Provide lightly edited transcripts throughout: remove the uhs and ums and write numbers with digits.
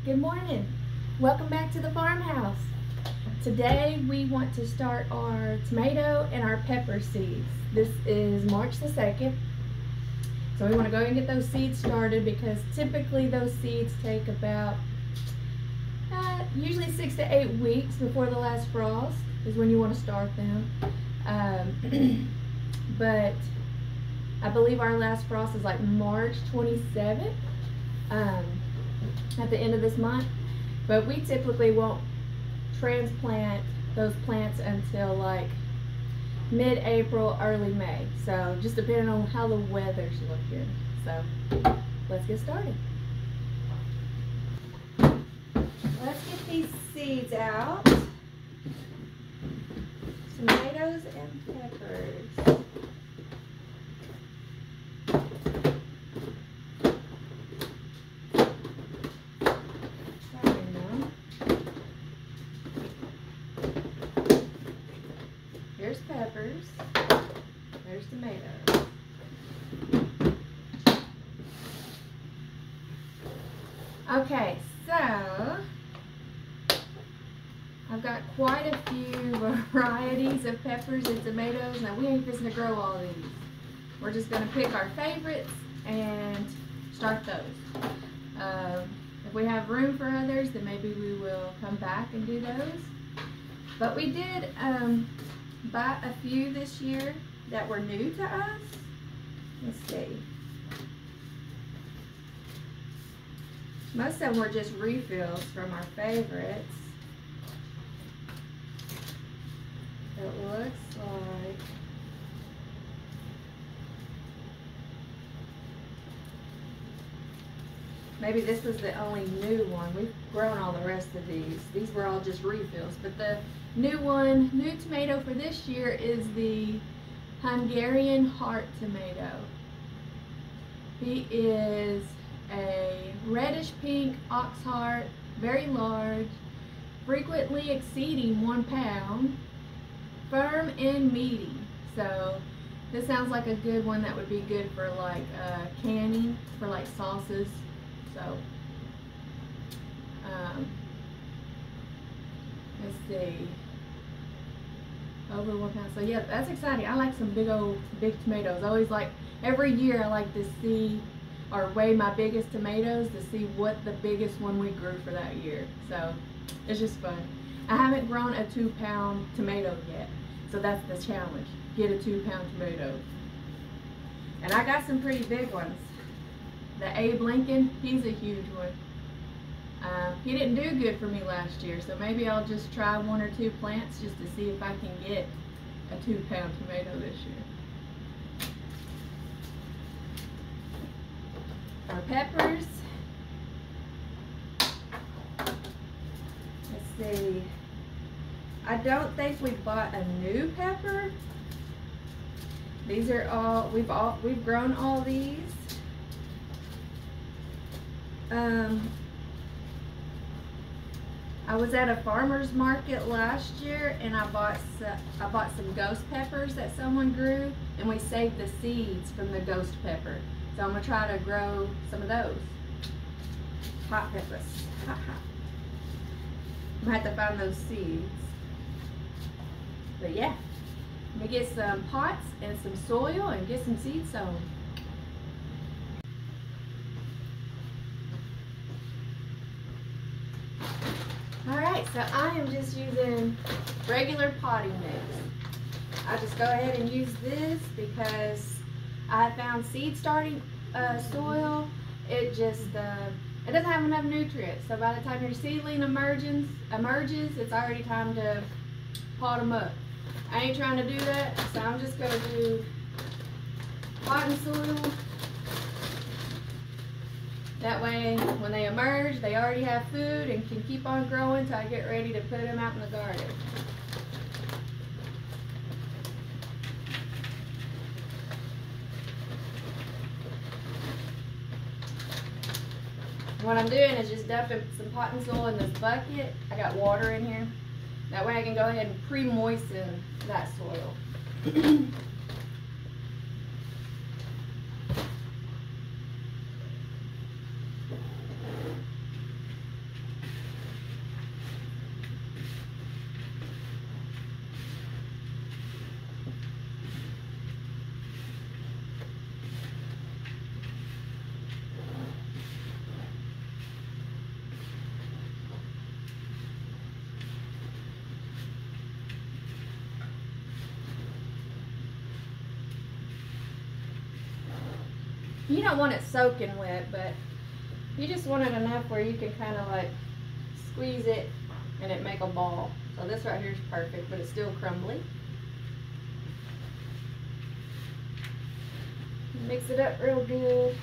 Good morning. Welcome back to the farmhouse. Today we want to start our tomato and our pepper seeds. This is March the 2nd. So we want to go ahead and get those seeds started because typically those seeds take about usually 6 to 8 weeks before the last frost is when you want to start them. But I believe our last frost is like March 27th. At the end of this month, but we typically won't transplant those plants until like mid-April, early May. So just depending on how the weather's looking. So let's get started. Let's get these seeds out. Tomatoes and peppers. There's peppers, there's tomatoes. Okay, so I've got quite a few varieties of peppers and tomatoes. Now we ain't fixing to grow all these. We're just gonna pick our favorites and start those. If we have room for others, then maybe we will come back and do those. But we did buy a few this year that were new to us. Let's see. Most of them were just refills from our favorites. It looks like maybe this was the only new one. We've grown all the rest of these. These were all just refills, but the new tomato for this year is the Hungarian heart tomato. He is a reddish pink ox heart, very large, frequently exceeding 1 pound, firm and meaty. So this sounds like a good one that would be good for like canning, for like sauces. So let's see, over 1 pound. So yeah, that's exciting. I like some big tomatoes. I always like, every year I like to see or weigh my biggest tomatoes to see what the biggest one we grew for that year. So it's just fun. I haven't grown a 2 pound tomato yet, so that's the challenge. Get a 2 pound tomato. And I got some pretty big ones. The Abe Lincoln, he's a huge one. He didn't do good for me last year, so maybe I'll just try 1 or 2 plants just to see if I can get a 2 pound tomato this year. Our peppers. Let's see. I don't think we bought a new pepper. These are all, we've grown all these. I was at a farmer's market last year and I bought some ghost peppers that someone grew, and we saved the seeds from the ghost pepper. So I'm gonna try to grow some of those. Hot peppers. Hot. I'm gonna have to find those seeds. But yeah, I'm gonna get some pots and some soil and get some seeds sown. Alright, so I am just using regular potting mix. I just go ahead and use this because I found seed starting soil, it doesn't have enough nutrients. So by the time your seedling emerges, it's already time to pot them up. I ain't trying to do that, so I'm just going to do potting soil. That way, when they emerge, they already have food and can keep on growing until I get ready to put them out in the garden. What I'm doing is just dumping some potting soil in this bucket. I got water in here. That way I can go ahead and pre-moisten that soil. You don't want it soaking wet, but you just want it enough where you can kind of like squeeze it and it make a ball. So this right here is perfect, but it's still crumbly. Mix it up real good.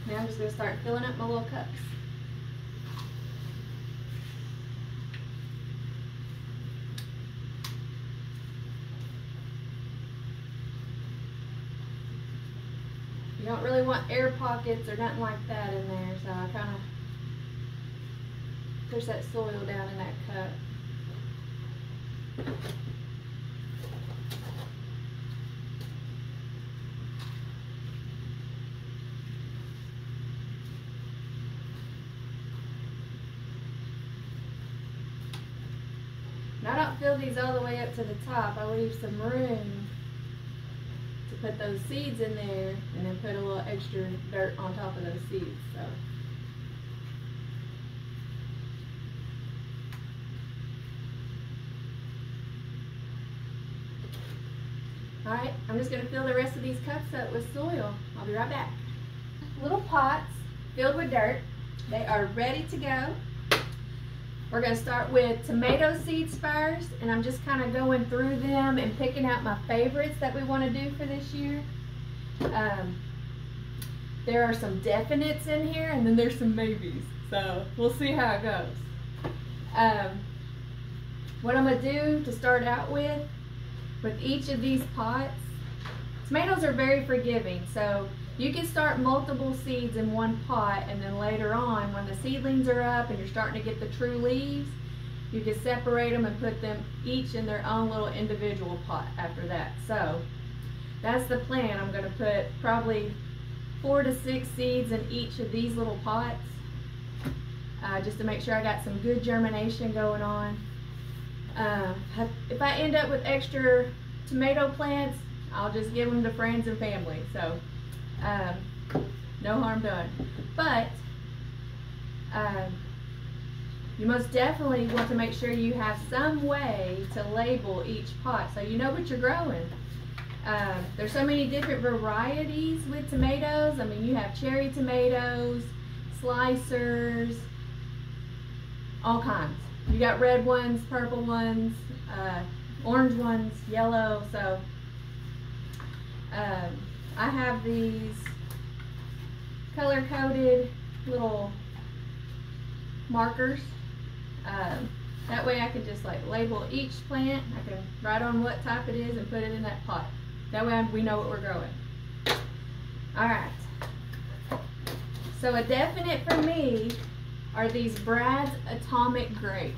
Now I'm just going to start filling up my little cups. You don't really want air pockets or nothing like that in there, so I kind of push that soil down in that cup. Now I don't fill these all the way up to the top. I leave some room to put those seeds in there and then put a little extra dirt on top of those seeds. So. Alright, I'm just going to fill the rest of these cups up with soil. I'll be right back. Little pots filled with dirt. They are ready to go. We're going to start with tomato seeds first, and I'm just kind of going through them and picking out my favorites that we want to do for this year. There are some definites in here, and then there's some maybes, so we'll see how it goes. What I'm going to do to start out with each of these pots, tomatoes are very forgiving, so you can start multiple seeds in one pot, and then later on, when the seedlings are up and you're starting to get the true leaves, you can separate them and put them each in their own little individual pot after that. So that's the plan. I'm going to put probably 4 to 6 seeds in each of these little pots, just to make sure I got some good germination going on. If I end up with extra tomato plants, I'll just give them to friends and family. So no harm done. But you most definitely want to make sure you have some way to label each pot so you know what you're growing. There's so many different varieties with tomatoes. I mean, you have cherry tomatoes, slicers, all kinds. You got red ones, purple ones, orange ones, yellow. So I have these color-coded little markers. That way I can just like label each plant. I can write on what type it is and put it in that pot. That way we know what we're growing. Alright. So a definite for me are these Brad's Atomic Grape.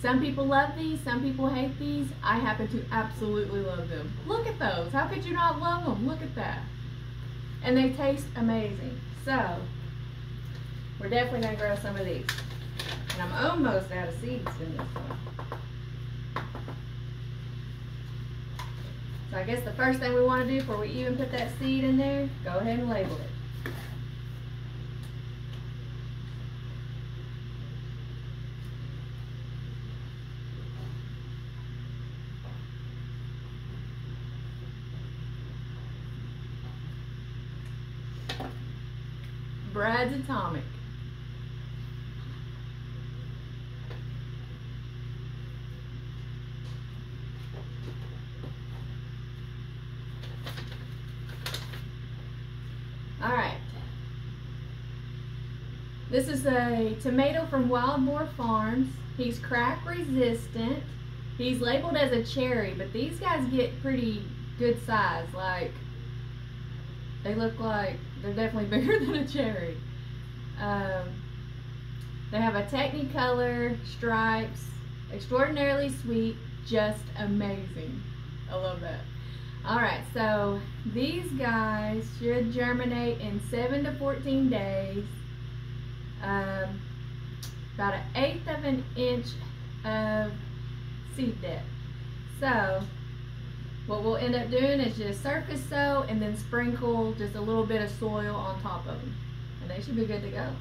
Some people love these, some people hate these. I happen to absolutely love them. Look at those. How could you not love them? Look at that. And they taste amazing. So, we're definitely going to grow some of these. And I'm almost out of seeds in this one. So I guess the first thing we want to do before we even put that seed in there, go ahead and label it. Brad's Atomic. Alright. This is a tomato from Wild Boar Farms. He's crack resistant. He's labeled as a cherry, but these guys get pretty good size. Like, they look like they're definitely bigger than a cherry. They have a Technicolor stripes, extraordinarily sweet, just amazing. I love that. All right, so these guys should germinate in 7 to 14 days. About 1/8 of an inch of seed depth. So what we'll end up doing is just surface sow and then sprinkle just a little bit of soil on top of them, and they should be good to go.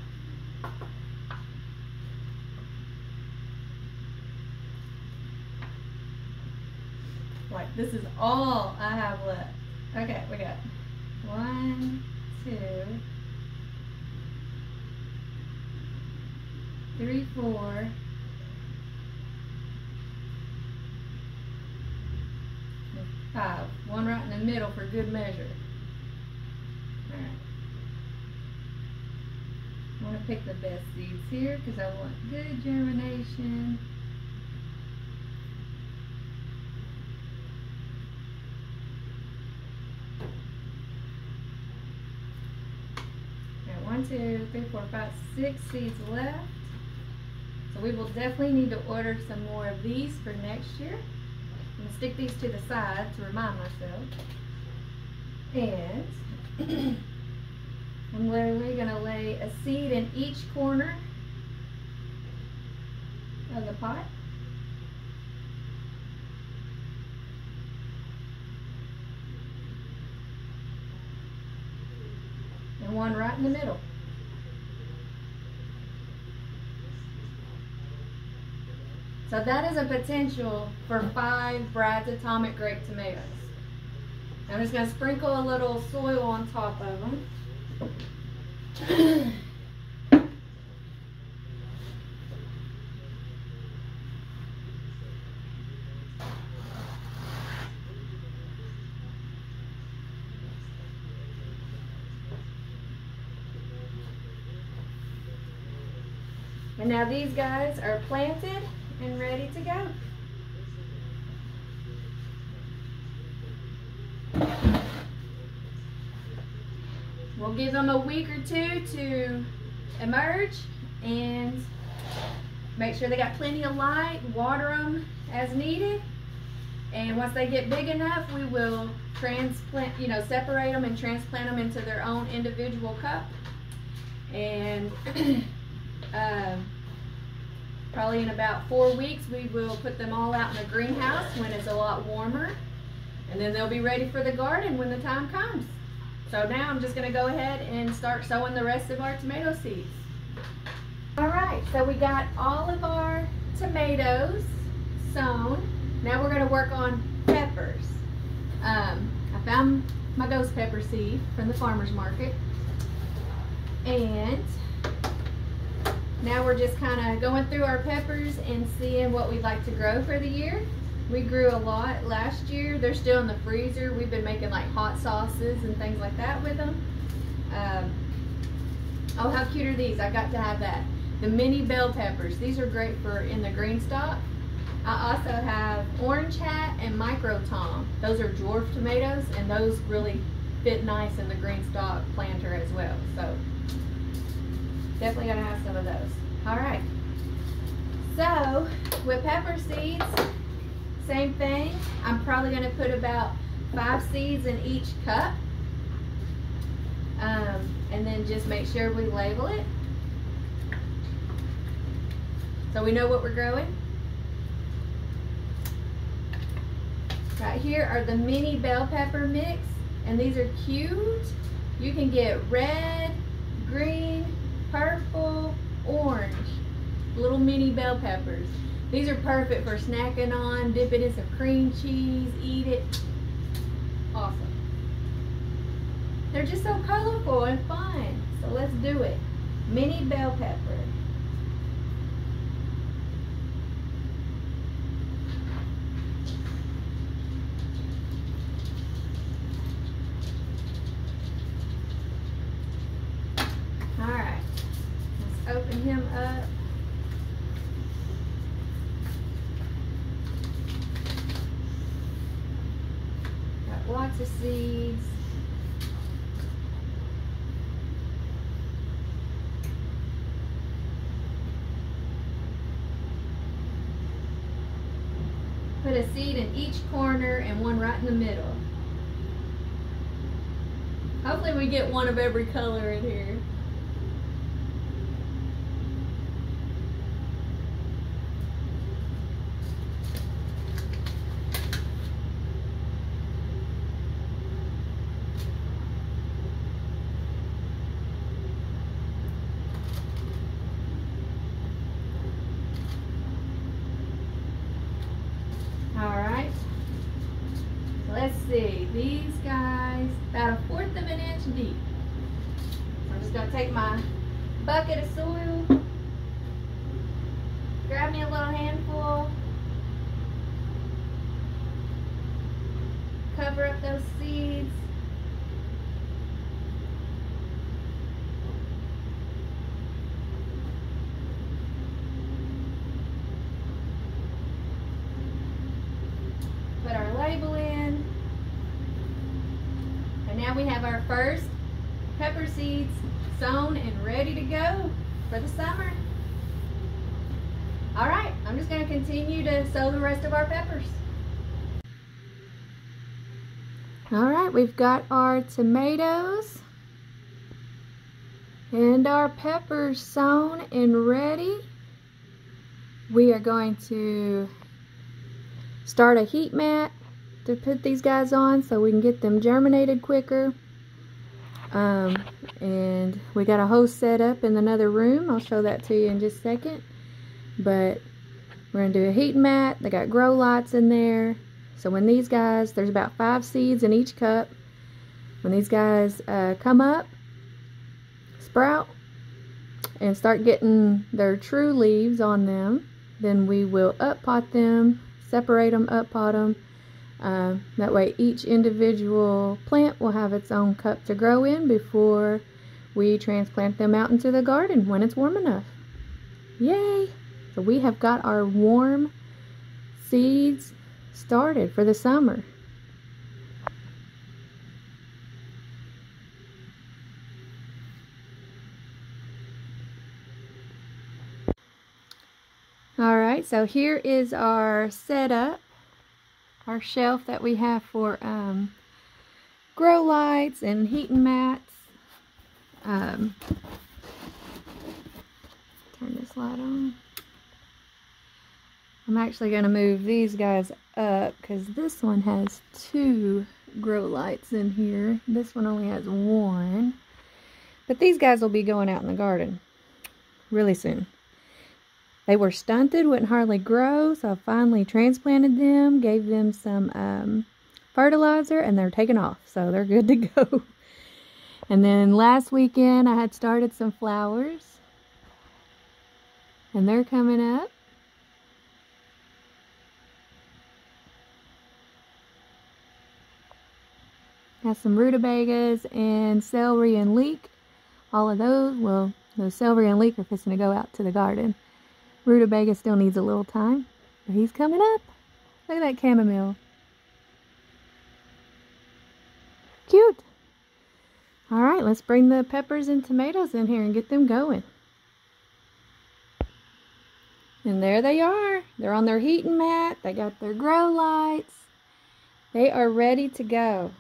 Right, this is all I have left. Okay, we got 1, 2, 3, 4, 5. One right in the middle for good measure. Alright. I want to pick the best seeds here because I want good germination. Got 1, 2, 3, 4, 5, 6 seeds left. So we will definitely need to order some more of these for next year. I'm going to stick these to the side to remind myself. And I'm literally going to lay a seed in each corner of the pot. And one right in the middle. So that is a potential for 5 Brad's Atomic Grape tomatoes. I'm just going to sprinkle a little soil on top of them. And now these guys are planted and ready to go. We'll give them a week or 2 to emerge and make sure they got plenty of light, water them as needed. And once they get big enough, we will transplant, separate them and transplant them into their own individual cup. And probably in about 4 weeks, we will put them all out in the greenhouse when it's a lot warmer. And then they'll be ready for the garden when the time comes. So now I'm just going to go ahead and start sowing the rest of our tomato seeds. Alright, so we got all of our tomatoes sown. Now we're going to work on peppers. I found my ghost pepper seed from the farmer's market. And now we're just kind of going through our peppers and seeing what we'd like to grow for the year. We grew a lot last year. They're still in the freezer. We've been making like hot sauces and things like that with them. Oh, how cute are these? I got to have that. The mini bell peppers. These are great for in the green stock. I also have orange hat and micro tom. Those are dwarf tomatoes, and those really fit nice in the green stock planter as well. So definitely gonna have some of those. All right. So with pepper seeds, same thing. I'm probably gonna put about 5 seeds in each cup. And then just make sure we label it so we know what we're growing. Right here are the mini bell pepper mix, and these are cute. You can get red, green, purple, orange, little mini bell peppers. These are perfect for snacking on, dip it in some cream cheese, eat it. Awesome. They're just so colorful and fun. So let's do it. Mini bell pepper. All right. Let's open him up. Got lots of seeds. Put a seed in each corner and one right in the middle. Hopefully we get one of every color in here. Alright, let's see, these guys, about 1/4 of an inch deep. So I'm just going to take my bucket of soil, grab me a little handful, cover up those seeds. Put our label in, and now we have our first pepper seeds sown and ready to go for the summer. All right, I'm just going to continue to sow the rest of our peppers. All right, we've got our tomatoes and our peppers sown and ready. We are going to start a heat mat to put these guys on so we can get them germinated quicker. And we got a hose set up in another room. I'll show that to you in just a second. But we're going to do a heat mat. They got grow lights in there. So when these guys, there's about 5 seeds in each cup. When these guys come up, sprout, and start getting their true leaves on them, then we will up pot them, separate them, up pot them. That way each individual plant will have its own cup to grow in before we transplant them out into the garden when it's warm enough. Yay! So we have got our warm seeds started for the summer. Alright, so here is our setup, our shelf that we have for grow lights and heating mats. Turn this light on. I'm actually going to move these guys up because this one has 2 grow lights in here. This one only has 1. But these guys will be going out in the garden really soon. They were stunted, wouldn't hardly grow, so I finally transplanted them, gave them some fertilizer, and they're taking off, so they're good to go. And then last weekend I had started some flowers, and they're coming up. Got some rutabagas and celery and leek. All of those, well, the celery and leek are fixing to go out to the garden. Rutabaga still needs a little time, but he's coming up. Look at that chamomile. Cute. All right, let's bring the peppers and tomatoes in here and get them going. And there they are. They're on their heating mat. They got their grow lights. They are ready to go.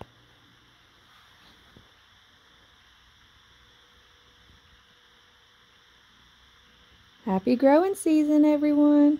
Happy growing season, everyone.